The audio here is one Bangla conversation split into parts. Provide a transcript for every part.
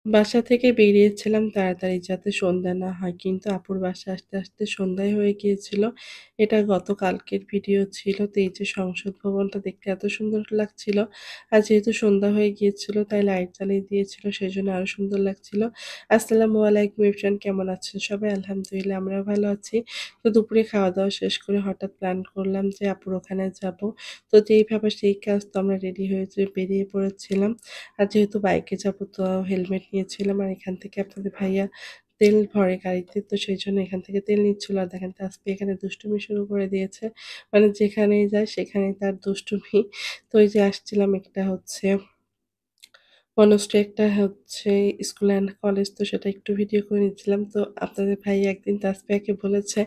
বাসা থেকে বেরিয়েছিলাম তাড়াতাড়ি যাতে সন্ধ্যা না হয়। কিন্তু আপুর বাসায় আসতে, আসতে সন্ধ্যাই হয়ে গিয়েছিল। এটা গতকালকের ভিডিও ছিল। তো এই যে সংসদ ভবনটা দেখতে এত সুন্দর লাগছিল। আর যেহেতু সন্ধ্যা হয়ে গিয়েছিল তাই লাইট জ্বালিয়ে দিয়েছিল সেজন্য আরো সুন্দর লাগছিল। আসসালামু আলাইকুম এভরিওয়ান, কেমন আছেন সবাই? আলহামদুলিল্লাহ আমরাও ভালো আছি। তো দুপুরে খাওয়া-দাওয়া শেষ করে হঠাৎ প্ল্যান করলাম যে আপুর ওখানে যাবো। তো যেই ভাবা সেই কাজ, তো আমরা রেডি হয়ে যে বেরিয়ে পড়েছিলাম। আর যেহেতু বাইকে যাবো তো হেলমেট নিয়েছিলাম। আর এখান থেকে আপনাদের ভাইয়া তেল ভরে গাড়িতে। তো সেইজন্য এখান থেকে তেল নিচ্ছিল। আর দেখেন তাসফিয়া এখানে দুষ্টুমি শুরু করে দিয়েছে। মানে যেখানেই যায় সেখানেই তার দুষ্টুমি। তো এই যে আসছিলাম, একটা হচ্ছে বনশ্রী, একটা হচ্ছে স্কুল অ্যান্ড কলেজ, তো সেটা একটু ভিডিও করে নিচ্ছিলাম। তো আপনাদের ভাই একদিন তাসফিয়াকে বলেছে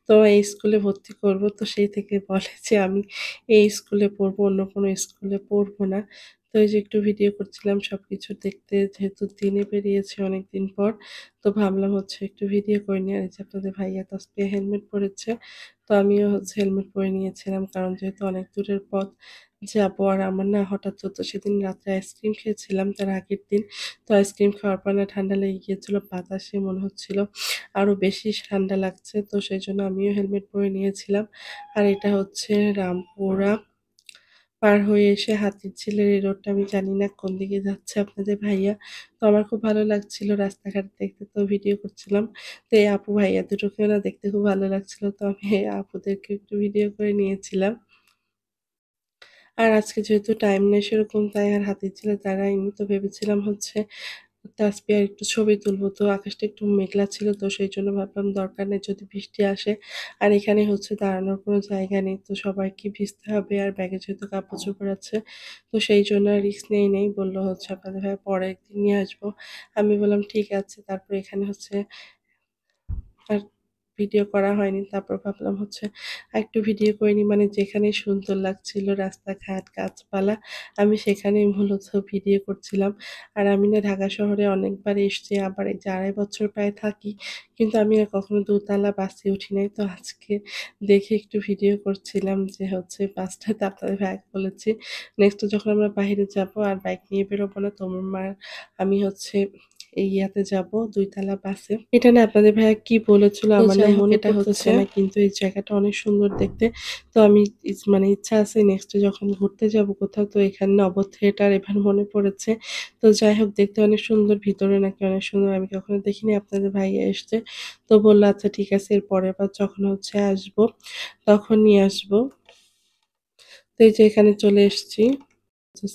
তোমায় এই স্কুলে ভর্তি করব। তো সেই থেকে বলে যে আমি এই স্কুলে পড়বো, অন্য কোনো স্কুলে পড়বো না। তো এই যে একটু ভিডিও করছিলাম সবকিছু দেখতে, যেহেতু দিনে বেরিয়েছে অনেকদিন পর। তো ভাবলাম হচ্ছে একটু ভিডিও করে নিই। আর এই যে আপনাদের ভাইয়া তাসফিয়া হেলমেট পড়েছে। তো আমিও হচ্ছে হেলমেট পরে নিয়েছিলাম কারণ যেহেতু অনেক দূরের পথ যাবো। আর আমার না হঠাৎ তো সেদিন রাত্রে আইসক্রিম খেয়েছিলাম তার আগের দিন। তো আইসক্রিম খাওয়ার পর না ঠান্ডা লেগে গিয়েছিল। বাতাসে মনে হচ্ছিল আরো বেশি ঠান্ডা লাগছে। তো সেজন্য আমিও হেলমেট পরে নিয়েছিলাম। আর এটা হচ্ছে রামপুরা পার হয়ে এসে হাতিরঝিলের এই রোডটা, আমি জানি না কোন দিকে যাচ্ছে আপনাদের ভাইয়া। তো আমার খুব ভালো লাগছিল রাস্তাঘাট দেখতে, তো ভিডিও করছিলাম। তো এই আপু ভাইয়া দুটোকেও না দেখতে খুব ভালো লাগছিল। তো আমি এই আপুদেরকে একটু ভিডিও করে নিয়েছিলাম। আর আজকে যেহেতু টাইম নেই সেরকম, তাই আর হাতিরঝিলে দাঁড়াইনি। তো ভেবেছিলাম হচ্ছে তাসপিয়ার একটু ছবি তুলবো। তো আকাশটা একটু মেঘলা ছিল, তো সেইজন্য ভাবলাম দরকার নেই, যদি বৃষ্টি আসে। আর এখানে হচ্ছে দাঁড়ানোর কোনো জায়গা নেই। তো সবাইকে ভিজতে হবে আর ব্যাগে যেহেতু কাপড়-চোপড় আছে। তো সেইজন্য আর রিস্ক নেই। বলল হচ্ছে আপনাদের ভাইয়া পরে একদিন নিয়ে আসবো। আমি বললাম ঠিক আছে। তারপর এখানে হচ্ছে আর ভিডিও করা হয়নি। তারপর ভাবলাম হচ্ছে আরেকটু ভিডিও করে নিই। মানে যেখানেই সুন্দর লাগছিল রাস্তাঘাট, গাছপালা, আমি সেখানেই মূলত ভিডিও করছিলাম। আর আমি না ঢাকা শহরে অনেকবার এসছি, আবার এই যে ২.৫ বছর প্রায় থাকি। কিন্তু আমি আর কখনো দোতলা বাসে উঠি নাই। তো আজকে দেখে একটু ভিডিও করছিলাম যে হচ্ছে বাসটাতে আপনাদের ভাইয়াকে বলেছি নেক্সট যখন আমরা বাহিরে যাবো আর বাইক নিয়ে বেরোবো না, তোমার আমি হচ্ছে এই ইয়াতে যাবো ২ তলা বাসে। এটা না আপনাদের ভাইয়া কি বলেছিল তো আমার না যাই হোক মনে এটা পড়তেছে হচ্ছে না, কিন্তু এই জায়গাটা অনেক সুন্দর দেখতে। তো আমি মানে ইচ্ছা আছে নেক্সট ডে যখন ঘুরতে যাবো কোথাও, তো এখানে নব থিয়েটার এবার মনে পড়েছে। তো যাই হোক দেখতে অনেক সুন্দর, ভিতরে নাকি অনেক সুন্দর। আমি কখনো দেখিনি, আপনাদের ভাইয়া এসছে। তো বলল আচ্ছা ঠিক আছে, এর পরের বার যখন হচ্ছে আসবো তখন নিয়ে আসবো। তো এই যে এখানে চলে এসেছি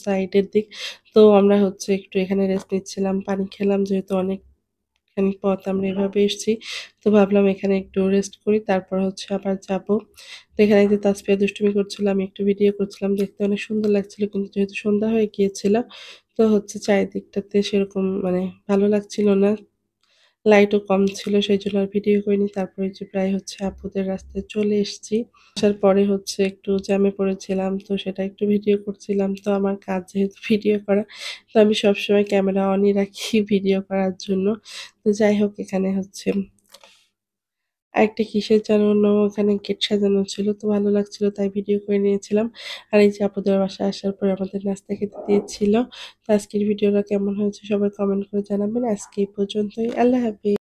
সাইডের দিক। তো আমরা হচ্ছে একটু এখানে রেস্ট নিচ্ছিলাম, পানি খেলাম, যেহেতু অনেকখানি পথ আমরা এভাবে এসেছি। তো ভাবলাম এখানে একটু রেস্ট করি, তারপর হচ্ছে আবার যাবো। তো এখানে যে তাসফিয়া দুষ্টুমি করছিল, আমি একটু ভিডিও করছিলাম। দেখতে অনেক সুন্দর লাগছিল, কিন্তু যেহেতু সন্ধ্যা হয়ে গিয়েছিল তো হচ্ছে চারিদিকটাতে সেরকম মানে ভালো লাগছিল না। লাইটও কম ছিল সেইজন্য আর ভিডিও করিনি। তারপরে যে প্রায় হচ্ছে আপুদের রাস্তায় চলে এসেছি। আসার পরে হচ্ছে একটু জ্যামে পড়েছিলাম, তো সেটা একটু ভিডিও করছিলাম। তো আমার কাজ যেহেতু ভিডিও করা, তো আমি সবসময় ক্যামেরা অনই রাখি ভিডিও করার জন্য। তো যাই হোক এখানে হচ্ছে আরেকটা কিসের যেন ওখানে গেট সাজানো ছিল, তো ভালো লাগছিল তাই ভিডিও করে নিয়েছিলাম। আর এই যে আপুদের বাসায় আসার পরে আমাদের নাস্তা খেতে দিয়েছিল। তো আজকের ভিডিওটা কেমন হয়েছে সবাই কমেন্ট করে জানাবেন। আজকে এই পর্যন্তই। আল্লাহ হাফেজ।